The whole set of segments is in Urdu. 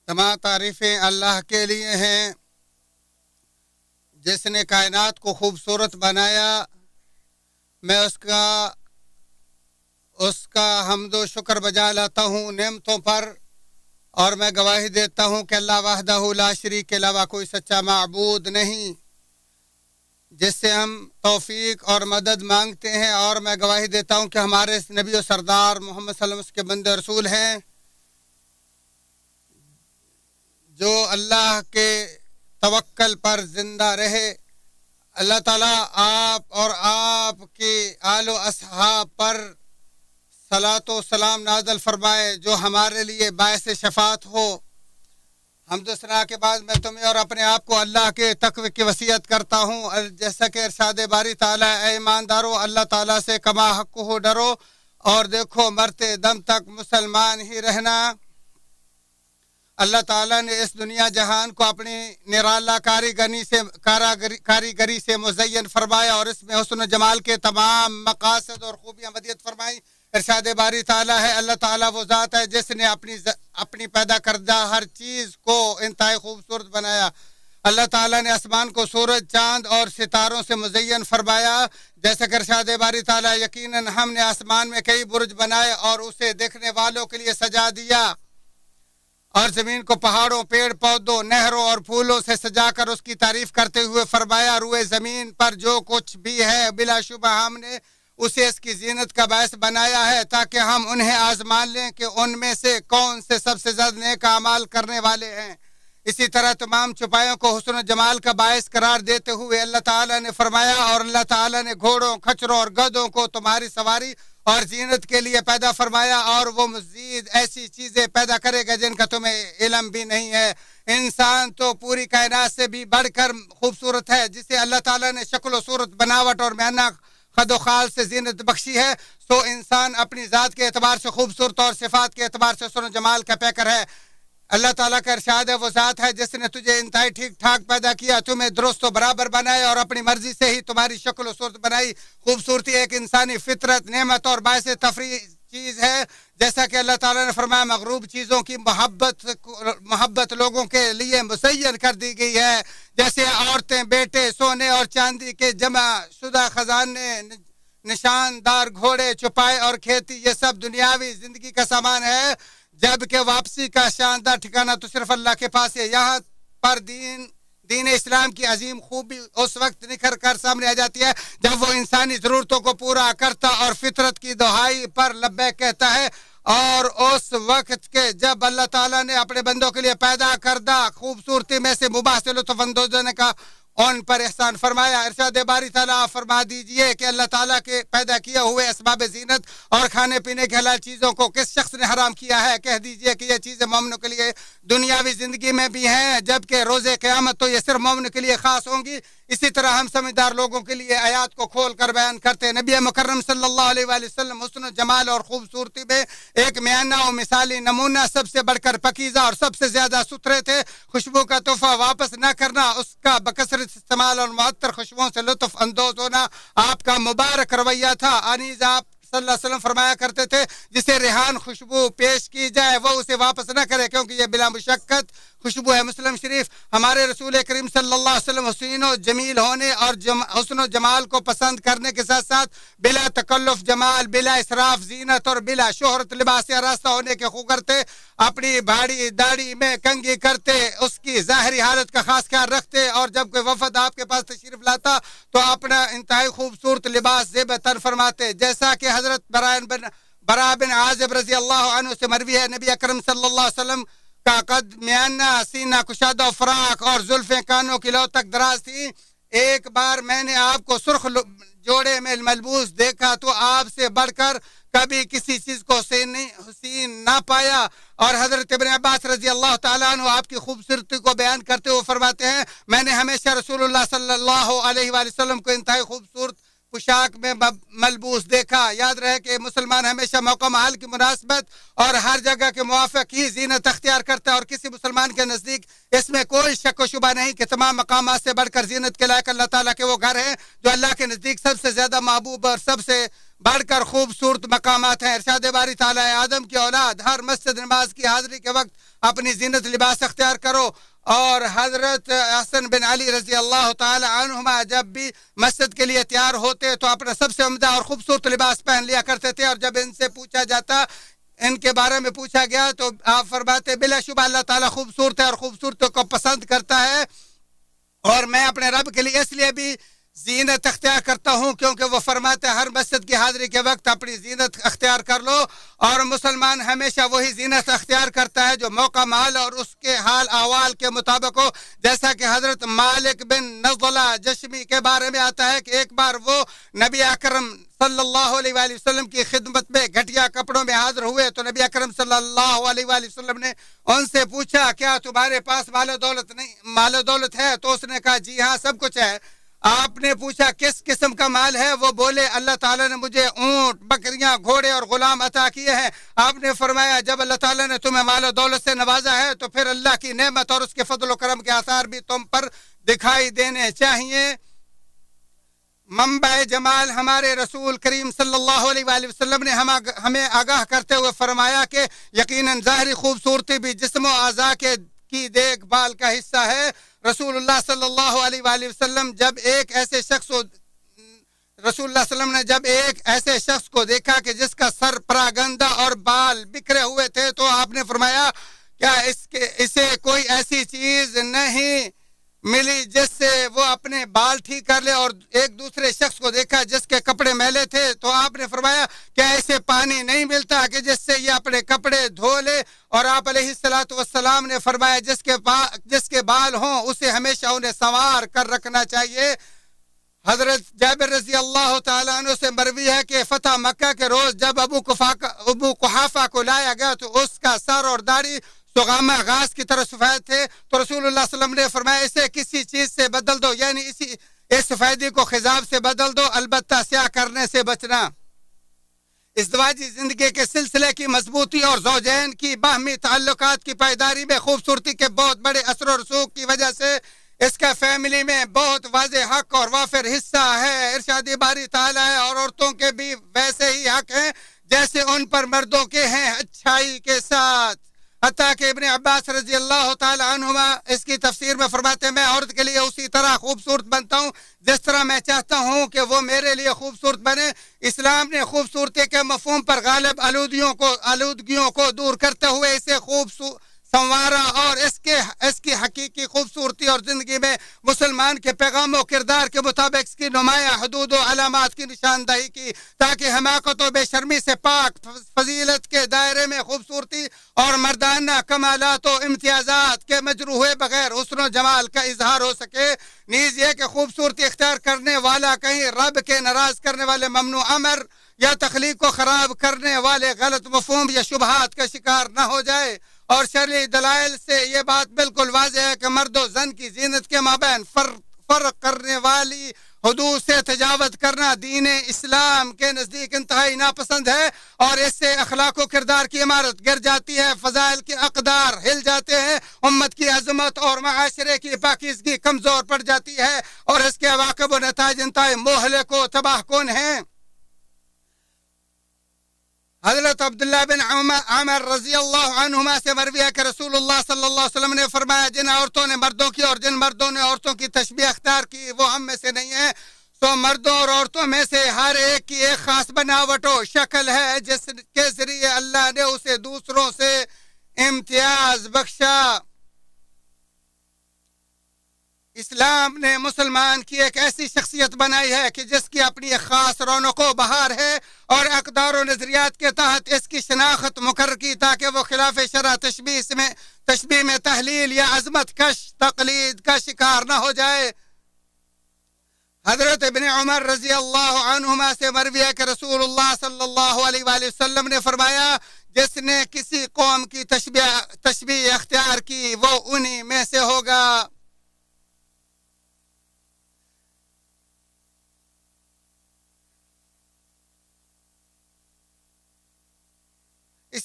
تمام تعریفیں اللہ کے لیے ہیں جس نے کائنات کو خوبصورت بنایا۔ میں اس کا حمد و شکر بجا لاتا ہوں نعمتوں پر، اور میں گواہی دیتا ہوں کہ اللہ وحدہ لا شریک کے علاوہ کوئی سچا معبود نہیں جس سے ہم توفیق اور مدد مانگتے ہیں، اور میں گواہی دیتا ہوں کہ ہمارے نبی و سردار محمد صلی اللہ علیہ وسلم کے بندے رسول ہیں جو اللہ کے توکل پر زندہ رہے۔ اللہ تعالیٰ آپ اور آپ کے آل و اصحاب پر صلاۃ و سلام نازل فرمائے جو ہمارے لیے باعث شفاعت ہو۔ حمد و ثنا کے بعد میں تمہیں اور اپنے آپ کو اللہ کے تقوی کی وصیت کرتا ہوں، جیسا کہ ارشاد باری تعالیٰ، اے ایماندارو اللہ تعالیٰ سے کما حق ہو ڈرو اور دیکھو مرتے دم تک مسلمان ہی رہنا۔ اللہ تعالیٰ نے اس دنیا جہان کو اپنی نرالا کاریگری سے مزین فرمایا اور اس میں حسن و جمال کے تمام مقاصد اور خوبیاں مدیت فرمائی۔ ارشاد باری تعالیٰ ہے، اللہ تعالیٰ وہ ذات ہے جس نے اپنی پیدا کردہ ہر چیز کو انتہائی خوبصورت بنایا۔ اللہ تعالیٰ نے آسمان کو سورج، چاند اور ستاروں سے مزین فرمایا، جیسا کہ ارشاد باری تعالیٰ، یقیناً ہم نے آسمان میں کئی برج بنائے اور اسے دیکھنے والوں کے لیے سجا دیا، اور زمین کو پہاڑوں، پیڑ پودوں، نہروں اور پھولوں سے سجا کر اس کی تعریف کرتے ہوئے فرمایا، روئے زمین پر جو کچھ بھی ہے بلا شبہ ہم نے اسے اس کی زینت کا باعث بنایا ہے تاکہ ہم انہیں آزمان لیں کہ ان میں سے کون سے سب سے زیادہ نیک اعمال کرنے والے ہیں۔ اسی طرح تمام چھپائیوں کو حسن و جمال کا باعث قرار دیتے ہوئے اللہ تعالیٰ نے فرمایا، اور اللہ تعالیٰ نے گھوڑوں، کھچروں اور گدھوں کو تمہاری سواری اور زینت کے لیے پیدا فرمایا، اور وہ مزید ایسی چیزیں پیدا کرے گا جن کا تمہیں علم بھی نہیں ہے۔ انسان تو پوری کائنات سے بھی بڑھ کر خوبصورت ہے، جسے اللہ تعالیٰ نے شکل و صورت، بناوٹ اور میانہ خد و خال سے زینت بخشی ہے، سو انسان اپنی ذات کے اعتبار سے خوبصورت اور صفات کے اعتبار سے حسن و جمال کا پیکر ہے۔ اللہ تعالیٰ کا ارشاد ہے، وہ ذات ہے جس نے تجھے انتہائی ٹھیک ٹھاک پیدا کیا، تمہیں درست و برابر بنایا اور اپنی مرضی سے ہی تمہاری شکل و صورت بنائی۔ خوبصورتی ایک انسانی فطرت، نعمت اور باعث تفریح چیز ہے، جیسا کہ اللہ تعالیٰ نے فرمایا، مغروب چیزوں کی محبت لوگوں کے لیے مسین کر دی گئی ہے، جیسے عورتیں، بیٹے، سونے اور چاندی کے جمع شدہ خزانے، نشاندار گھوڑے، چھپائے اور کھیتی، یہ سب دنیاوی زندگی کا سامان ہے، جبکہ واپسی کا شاندار ٹھکانہ تو صرف اللہ کے پاس ہے۔ یہاں پر دین اسلام کی عظیم خوبی اس وقت نکھر کر سامنے آ جاتی ہے جب وہ انسانی ضرورتوں کو پورا کرتا اور فطرت کی دہائی پر لبیک کہتا ہے، اور اس وقت کے جب اللہ تعالیٰ نے اپنے بندوں کے لیے پیدا کردہ خوبصورتی میں سے مباح سے لطف اندوز ہونے کا ان پر احسان فرمایا۔ ارشاد باری تعالیٰ فرما دیجئے کہ اللہ تعالیٰ کے پیدا کیے ہوئے اسباب زینت اور کھانے پینے کے حلال چیزوں کو کس شخص نے حرام کیا ہے؟ کہہ دیجئے کہ یہ چیزیں مومنوں کے لیے دنیاوی زندگی میں بھی ہیں، جبکہ روز قیامت تو یہ صرف مومنوں کے لیے خاص ہوں گی۔ اسی طرح ہم سمجھدار لوگوں کے لیے آیات کو کھول کر بیان کرتے ہیں۔ نبی مکرم صلی اللہ علیہ وآلہ وسلم حسن و جمال اور خوبصورتی میں ایک میانہ و مثالی نمونہ، سب سے بڑھ کر پاکیزہ اور سب سے زیادہ ستھرے تھے۔ خوشبو کا تحفہ واپس نہ کرنا، اس کا بکثرت استعمال اور معطر خوشبوؤں سے لطف اندوز ہونا آپ کا مبارک رویہ تھا۔ انیز آپ صلی اللہ علیہ وسلم فرمایا کرتے تھے، جسے ریحان خوشبو پیش کی جائے وہ اسے واپس نہ کرے، کیونکہ یہ بلا مشقت خوشبو ہے۔ مسلم شریف۔ ہمارے رسول کریم صلی اللہ علیہ وسلم حسین و جمیل ہونے اور حسن و جمال کو پسند کرنے کے ساتھ ساتھ بلا تکلف جمال، بلا اسراف زینت اور بلا شہرت لباس آراستہ ہونے کے خوگر تھے۔ اپنی بھاڑی داڑھی میں کنگھی کرتے، اس کی ظاہری حالت کا خاص خیال رکھتے، اور جب کوئی وفد آپ کے پاس تشریف لاتا تو اپنا انتہائی خوبصورت لباس زیب تن فرماتے، جیسا کہ حضرت برا بن عازب رضی اللہ عنہ سے مروی ہے، نبی اکرم صلی اللہ علیہ وسلم کا قد میانہ، سینہ کشادہ و فراق اور زلفیں کانوں کی لو تک دراز تھی۔ ایک بار میں نے آپ کو سرخ جوڑے میں ملبوس دیکھا تو آپ سے بڑھ کر کبھی کسی چیز کو حسین نہ پایا۔ اور حضرت ابن عباس رضی اللہ تعالیٰ عنہ آپ کی خوبصورتی کو بیان کرتے ہوئے فرماتے ہیں، میں نے ہمیشہ رسول اللہ صلی اللہ علیہ وآلہ وسلم کو انتہائی خوبصورت پوشاک میں ملبوس دیکھا۔ یاد رہے کہ مسلمان ہمیشہ موقع محل کی مناسبت اور ہر جگہ کے موافق ہی زینت اختیار کرتا ہے، اور کسی مسلمان کے نزدیک اس میں کوئی شک و شبہ نہیں کہ تمام مقامات سے بڑھ کر زینت کے لائق اللہ تعالیٰ کے وہ گھر ہیں جو اللہ کے نزدیک سب سے زیادہ محبوب اور سب سے بڑھ کر خوبصورت مقامات ہیں۔ ارشاد باری تعالیٰ ہے آدم کی اولاد ہر مسجد نماز کی حاضری کے وقت اپنی زینت لباس اختیار کرو، اور حضرت حسن بن علی رضی اللہ تعالی عنہما جب بھی مسجد کے لیے تیار ہوتے تو اپنا سب سے عمدہ اور خوبصورت لباس پہن لیا کرتے تھے، اور جب ان سے پوچھا جاتا، ان کے بارے میں پوچھا گیا تو آپ فرماتے بلا شبہ اللہ تعالیٰ خوبصورت ہے اور خوبصورتوں کو پسند کرتا ہے، اور میں اپنے رب کے لیے اس لیے بھی زینت اختیار کرتا ہوں کیونکہ وہ فرماتے ہیں ہر مسجد کی حاضری کے وقت اپنی زینت اختیار کر لو، اور مسلمان ہمیشہ وہی زینت اختیار کرتا ہے جو موقع مال اور اس کے حال احوال کے مطابق ہو، جیسا کہ حضرت مالک بن نضلہ جشمی کے بارے میں آتا ہے کہ ایک بار وہ نبی اکرم صلی اللہ علیہ وآلہ وسلم کی خدمت میں گھٹیا کپڑوں میں حاضر ہوئے تو نبی اکرم صلی اللہ علیہ وآلہ وسلم نے ان سے پوچھا کیا تمہارے پاس مال و دولت ہے؟ تو اس نے کہا جی ہاں سب کچھ ہے۔ آپ نے پوچھا کس قسم کا مال ہے؟ وہ بولے اللہ تعالیٰ نے مجھے اونٹ، بکریاں، گھوڑے اور غلام عطا کیے ہیں۔ آپ نے فرمایا جب اللہ تعالیٰ نے تمہیں مال و دولت سے نوازا ہے تو پھر اللہ کی نعمت اور اس کے فضل و کرم کے آثار بھی تم پر دکھائی دینے چاہیے۔ منبع جمال ہمارے رسول کریم صلی اللہ علیہ وآلہ وسلم نے ہمیں آگاہ کرتے ہوئے فرمایا کہ یقیناً ظاہری خوبصورتی بھی جسم و اعضاء کی دیکھ بھال کا حصہ ہے۔ رسول اللہ صلی اللہ علیہ وآلہ وسلم جب ایک ایسے شخص کو دیکھا کہ جس کا سر پراگندہ اور بال بکھرے ہوئے تھے تو آپ نے فرمایا کیا اسے کوئی ایسی چیز نہیں ملی جس سے وہ اپنے بال ٹھیک کر لے؟ اور ایک دوسرے شخص کو دیکھا جس کے کپڑے میلے تھے تو آپ نے فرمایا کیا اسے پانی نہیں ملتا کہ جس سے یہ اپنے کپڑے دھو لے؟ اور آپ علیہ الصلوۃ والسلام نے فرمایا جس کے بال ہوں اسے ہمیشہ انہیں سنوار کر رکھنا چاہیے۔ حضرت جابر رضی اللہ تعالیٰ عنہ سے مروی ہے کہ فتح مکہ کے روز جب ابو قحافہ کو لایا گیا تو اس کا سر اور داڑھی سغامہ گھاس کی طرح سفید تھے، تو رسول اللہ صلی اللہ علیہ وسلم نے فرمایا اسے کسی چیز سے بدل دو، یعنی اس سفیدی کو خضاب سے بدل دو، البتہ سیاہ کرنے سے بچنا۔ ازدواجی زندگی کے سلسلے کی مضبوطی اور زوجین کی باہمی تعلقات کی پائیداری میں خوبصورتی کے بہت بڑے اثر و رسوخ کی وجہ سے اس کا فیملی میں بہت واضح حق اور وافر حصہ ہے۔ ارشاد باری تعالیٰ ہے اور عورتوں کے بھی ویسے ہی حق ہیں جیسے ان پر مردوں کے ہیں، اچھائی کے ساتھ۔ حتیٰ کہ ابن عباس رضی اللہ تعالی عنہما اس کی تفسیر میں فرماتے ہیں میں عورت کے لیے اسی طرح خوبصورت بنتا ہوں جس طرح میں چاہتا ہوں کہ وہ میرے لیے خوبصورت بنے۔ اسلام نے خوبصورتی کے مفہوم پر غالب آلودگیوں کو دور کرتے ہوئے اسے سنوارا اور اس کی حقیقی خوبصورتی اور زندگی میں مسلمان کے پیغام و کردار کے مطابق اس کی نمایاں حدود و علامات کی نشاندہی کی تاکہ حماقت و بے شرمی سے پاک فضیلت کے دائرے میں خوبصورتی اور مردانہ کمالات و امتیازات کے مجروح بغیر حسن و جمال کا اظہار ہو سکے۔ نیز یہ کہ خوبصورتی اختیار کرنے والا کہیں رب کے ناراض کرنے والے ممنوع امر یا تخلیق کو خراب کرنے والے غلط مفہوم یا شبہات کا شکار نہ ہو جائے۔ اور شرعی دلائل سے یہ بات بالکل واضح ہے کہ مرد و زن کی زینت کے مابین فرق کرنے والی حدود سے تجاوز کرنا دین اسلام کے نزدیک انتہائی ناپسند ہے، اور اس سے اخلاق و کردار کی عمارت گر جاتی ہے، فضائل کے اقدار ہل جاتے ہیں، امت کی عظمت اور معاشرے کی پاکیزگی کمزور پڑ جاتی ہے، اور اس کے عواقب و نتائج انتہائی مہلک و تباہ کن ہیں۔ حضرت عبداللہ بن عمر رضی اللہ عنہما سے مروی ہے کہ رسول اللہ صلی اللہ علیہ وسلم نے فرمایا جن عورتوں نے مردوں کی اور جن مردوں نے عورتوں کی تشبیہ اختیار کی وہ ہم میں سے نہیں ہیں، سو مردوں اور عورتوں میں سے ہر ایک کی ایک خاص بناوٹ و شکل ہے جس کے ذریعے اللہ نے اسے دوسروں سے امتیاز بخشا۔ اسلام نے مسلمان کی ایک ایسی شخصیت بنائی ہے کہ جس کی اپنی ایک خاص رونق و بہار ہے، اور اقدار و نظریات کے تحت اس کی شناخت مقرر کی تاکہ وہ خلاف شرع تشبیہ میں تحلیل یا عظمت کش تقلید کا شکار نہ ہو جائے۔ حضرت ابن عمر رضی اللہ عنہما سے مروی ہے کہ رسول اللہ صلی اللہ علیہ وآلہ وسلم نے فرمایا جس نے کسی قوم کی تشبیہ اختیار کی وہ انہی میں سے ہوگا۔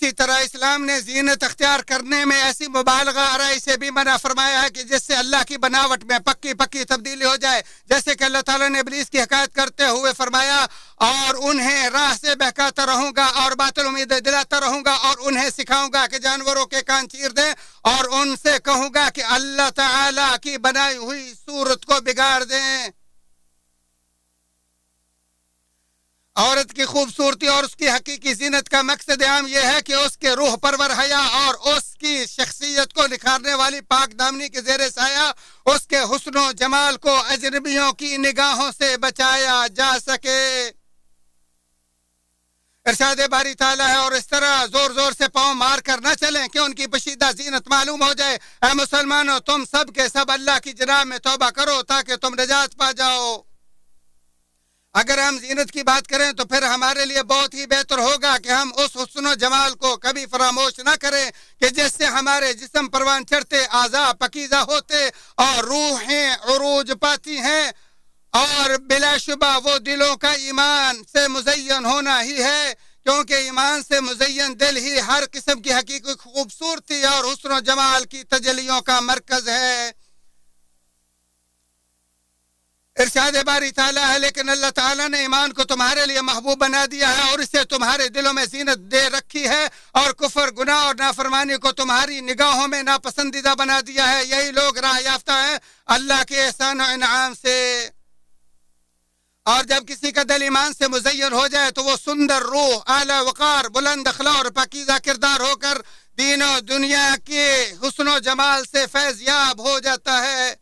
اسی طرح اسلام نے زینت اختیار کرنے میں ایسی مبالغہ آرائی سے بھی منع فرمایا ہے کہ جس سے اللہ کی بناوٹ میں پکی پکی تبدیلی ہو جائے. جیسے کہ اللہ تعالیٰ نے ابلیس کی حکایت کرتے ہوئے فرمایا اور انہیں راہ سے بہکاتا رہوں گا اور باطل امیدیں دلاتا رہوں گا اور انہیں سکھاؤں گا کہ جانوروں کے کان چیر دیں اور ان سے کہوں گا کہ اللہ تعالیٰ کی بنائی ہوئی صورت کو بگاڑ دیں. عورت کی خوبصورتی اور اس کی حقیقی زینت کا مقصد عام یہ ہے کہ اس کے روح پرور حیا اور اس کی شخصیت کو نکھارنے والی پاک دامنی کے زیر سایہ اس کے حسن و جمال کو اجنبیوں کی نگاہوں سے بچایا جا سکے. ارشاد باری تعالیٰ ہے اور اس طرح زور زور سے پاؤں مار کر نہ چلیں کہ ان کی پشیدہ زینت معلوم ہو جائے. اے مسلمانوں تم سب کے سب اللہ کی جناب میں توبہ کرو تاکہ تم نجات پا جاؤ. اگر ہم زینت کی بات کریں تو پھر ہمارے لیے بہت ہی بہتر ہوگا کہ ہم اس حسن و جمال کو کبھی فراموش نہ کریں کہ جس سے ہمارے جسم پروان چڑھتے، اعضاء پاکیزہ ہوتے اور روحیں عروج پاتی ہیں، اور بلا شبہ وہ دلوں کا ایمان سے مزین ہونا ہی ہے، کیونکہ ایمان سے مزین دل ہی ہر قسم کی حقیقی خوبصورتی اور حسن و جمال کی تجلیوں کا مرکز ہے. ارشاد باری تعالیٰ ہے لیکن اللہ تعالیٰ نے ایمان کو تمہارے لیے محبوب بنا دیا ہے اور اسے تمہارے دلوں میں زینت دے رکھی ہے، اور کفر، گناہ اور نافرمانی کو تمہاری نگاہوں میں ناپسندیدہ بنا دیا ہے. یہی لوگ راہ یافتہ ہیں اللہ کے احسان و انعام سے. اور جب کسی کا دل ایمان سے مزین ہو جائے تو وہ سندر روح، اعلی وقار، بلند اخلاق اور پاکیزہ کردار ہو کر دین و دنیا کے حسن و جمال سے فیض یاب ہو جاتا ہے.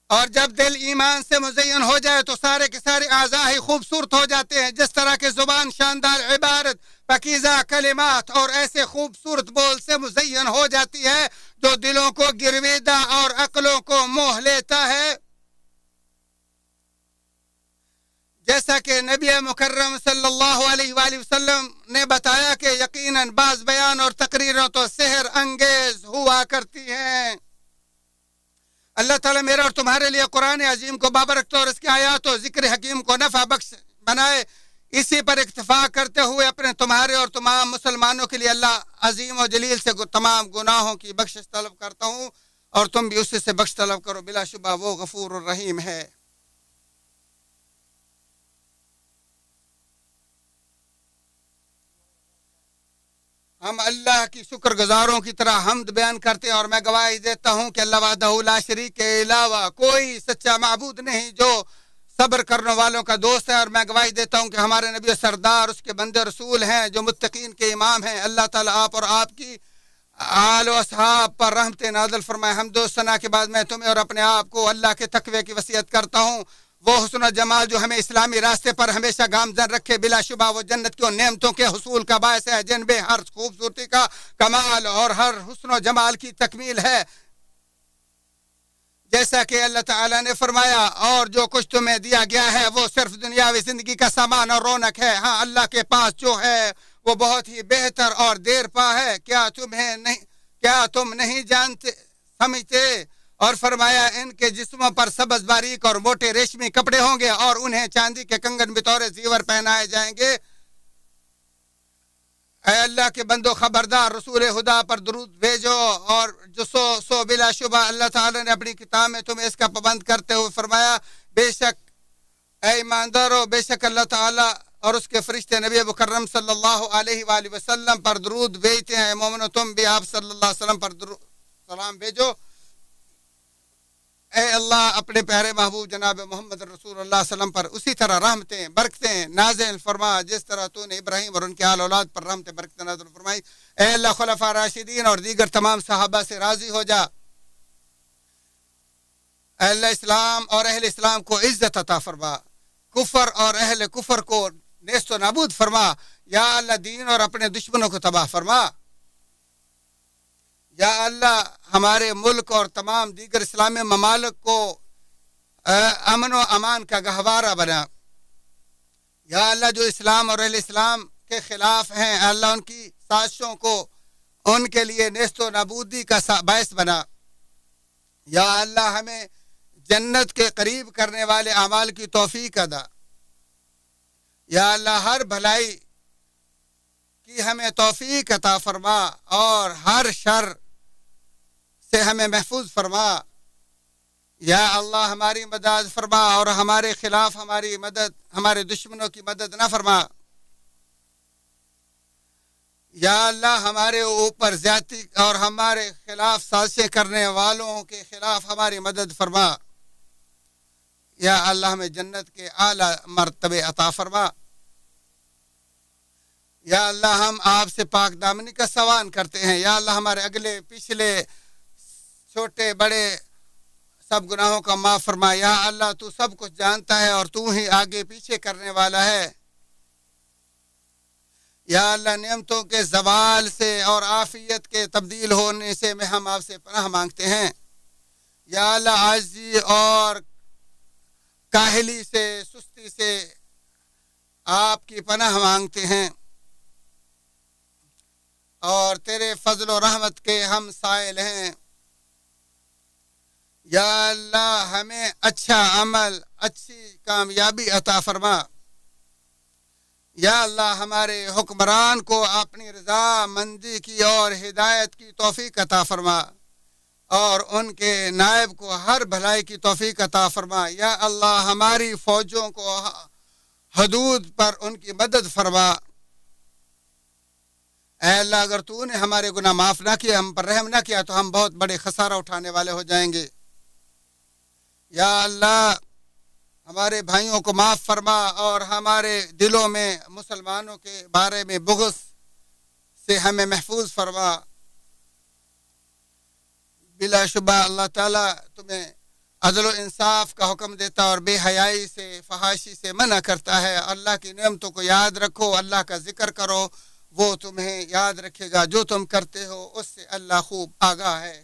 اور جب دل ایمان سے مزین ہو جائے تو سارے کے سارے اعضاء ہی خوبصورت ہو جاتے ہیں. جس طرح کے زبان شاندار عبارت، پاکیزہ کلمات اور ایسے خوبصورت بول سے مزین ہو جاتی ہے جو دلوں کو گرویدہ اور عقلوں کو موہ لیتا ہے. جیسا کہ نبی مکرم صلی اللہ علیہ وآلہ وسلم نے بتایا کہ یقیناً بعض بیان اور تقریروں تو سحر انگیز ہوا کرتی ہیں. اللہ تعالیٰ میرا اور تمہارے لیے قرآن عظیم کو بابرکت اور اس کی آیات و ذکر حکیم کو نفع بخش بنائے. اسی پر اکتفا کرتے ہوئے اپنے تمہارے اور تمام مسلمانوں کے لیے اللہ عظیم و جلیل سے تمام گناہوں کی بخشش طلب کرتا ہوں، اور تم بھی اسی سے بخش طلب کرو. بلا شبہ وہ غفور الرحیم ہے. ہم اللہ کی شکر گزاروں کی طرح حمد بیان کرتے ہیں، اور میں گواہی دیتا ہوں کہ اللہ وحدہ لا شریک کے علاوہ کوئی سچا معبود نہیں جو صبر کرنے والوں کا دوست ہے. اور میں گواہی دیتا ہوں کہ ہمارے نبی سردار اس کے بندے رسول ہیں جو متقین کے امام ہیں. اللہ تعالیٰ آپ اور آپ کی آل و اصحاب پر رحمت نازل فرمائے. حمد و ثنا کے بعد میں تمہیں اور اپنے آپ کو اللہ کے تقوی کی وصیت کرتا ہوں. وہ حسن و جمال جو ہمیں اسلامی راستے پر ہمیشہ گامزن رکھے، بلا شبہ وہ جنت کی نعمتوں کے حصول کا باعث ہے، جن میں ہر خوبصورتی کا کمال اور ہر حسن و جمال کی تکمیل ہے. جیسا کہ اللہ تعالیٰ نے فرمایا اور جو کچھ تمہیں دیا گیا ہے وہ صرف دنیاوی زندگی کا سامان اور رونق ہے. ہاں اللہ کے پاس جو ہے وہ بہت ہی بہتر اور دیر پا ہے. کیا تم نہیں جانتے سمجھتے؟ اور فرمایا ان کے جسموں پر سبز باریک اور موٹے ریشمی کپڑے ہوں گے اور انہیں چاندی کے کنگن بطور زیور پہنائے جائیں گے. اے اللہ کے بندو خبردار، رسول خدا پر درود بھیجو، اور جو سو بلا شبہ اللہ تعالیٰ نے اپنی کتاب میں تمہیں اس کا پابند کرتے ہوئے فرمایا بے شک اے ایماندارو، بے شک اللہ تعالیٰ اور اس کے فرشتے نبی مکرم صلی اللہ علیہ وآلہ وسلم پر درود بھیجتے ہیں. مومنو تم بھی آپ صلی اللہ علیہ وسلم پر سلام بھیجو. اے اللہ اپنے پیارے محبوب جناب محمد رسول اللہ صلی اللہ علیہ وسلم پر اسی طرح رحمتیں برکتیں نازل فرما جس طرح تو نے ابراہیم اور ان کے آل اولاد پر رحمتیں برکتیں نازل فرمائی. اے اللہ خلفاء راشدین اور دیگر تمام صحابہ سے راضی ہو جا. اے اللہ اسلام اور اہل اسلام کو عزت عطا فرما، کفر اور اہل کفر کو نیست و نابود فرما. یا اللہ دین اور اپنے دشمنوں کو تباہ فرما. یا اللہ ہمارے ملک اور تمام دیگر اسلامی ممالک کو امن و امان کا گہوارہ بنا. یا اللہ جو اسلام اور اہل اسلام کے خلاف ہیں اللہ ان کی سازشوں کو ان کے لیے نیست و نابودی کا باعث بنا. یا اللہ ہمیں جنت کے قریب کرنے والے اعمال کی توفیق ادا. یا اللہ ہر بھلائی کی ہمیں توفیق عطا فرما اور ہر شر سے ہمیں محفوظ فرما. یا اللہ ہماری مدد فرما اور ہمارے خلاف ہماری مدد، ہمارے دشمنوں کی مدد نہ فرما. یا اللہ ہمارے اوپر زیادتی اور ہمارے خلاف سازشیں کرنے والوں کے خلاف ہماری مدد فرما. یا اللہ ہمیں جنت کے اعلیٰ مرتبے عطا فرما. یا اللہ ہم آپ سے پاک دامنی کا سوال کرتے ہیں. یا اللہ ہمارے اگلے پچھلے چھوٹے بڑے سب گناہوں کا معاف فرما. یا اللہ تو سب کچھ جانتا ہے اور تو ہی آگے پیچھے کرنے والا ہے. یا اللہ نعمتوں کے زوال سے اور عافیت کے تبدیل ہونے سے میں ہم آپ سے پناہ مانگتے ہیں. یا اللہ عاجزی اور کاہلی سے، سستی سے آپ کی پناہ مانگتے ہیں اور تیرے فضل و رحمت کے ہم سائل ہیں. یا اللہ ہمیں اچھا عمل، اچھی کامیابی عطا فرما. یا اللہ ہمارے حکمران کو اپنی رضا مندی کی اور ہدایت کی توفیق عطا فرما اور ان کے نائب کو ہر بھلائی کی توفیق عطا فرما. یا اللہ ہماری فوجوں کو حدود پر ان کی مدد فرما. اے اللہ اگر تو نے ہمارے گناہ معاف نہ کیا، ہم پر رحم نہ کیا تو ہم بہت بڑے خسارہ اٹھانے والے ہو جائیں گے. یا اللہ ہمارے بھائیوں کو معاف فرما اور ہمارے دلوں میں مسلمانوں کے بارے میں بغض سے ہمیں محفوظ فرما. بلا شبہ اللہ تعالیٰ تمہیں عدل و انصاف کا حکم دیتا اور بے حیائی سے، فحاشی سے منع کرتا ہے. اللہ کی نعمتوں کو یاد رکھو، اللہ کا ذکر کرو، وہ تمہیں یاد رکھے گا. جو تم کرتے ہو اس سے اللہ خوب آگاہ ہے.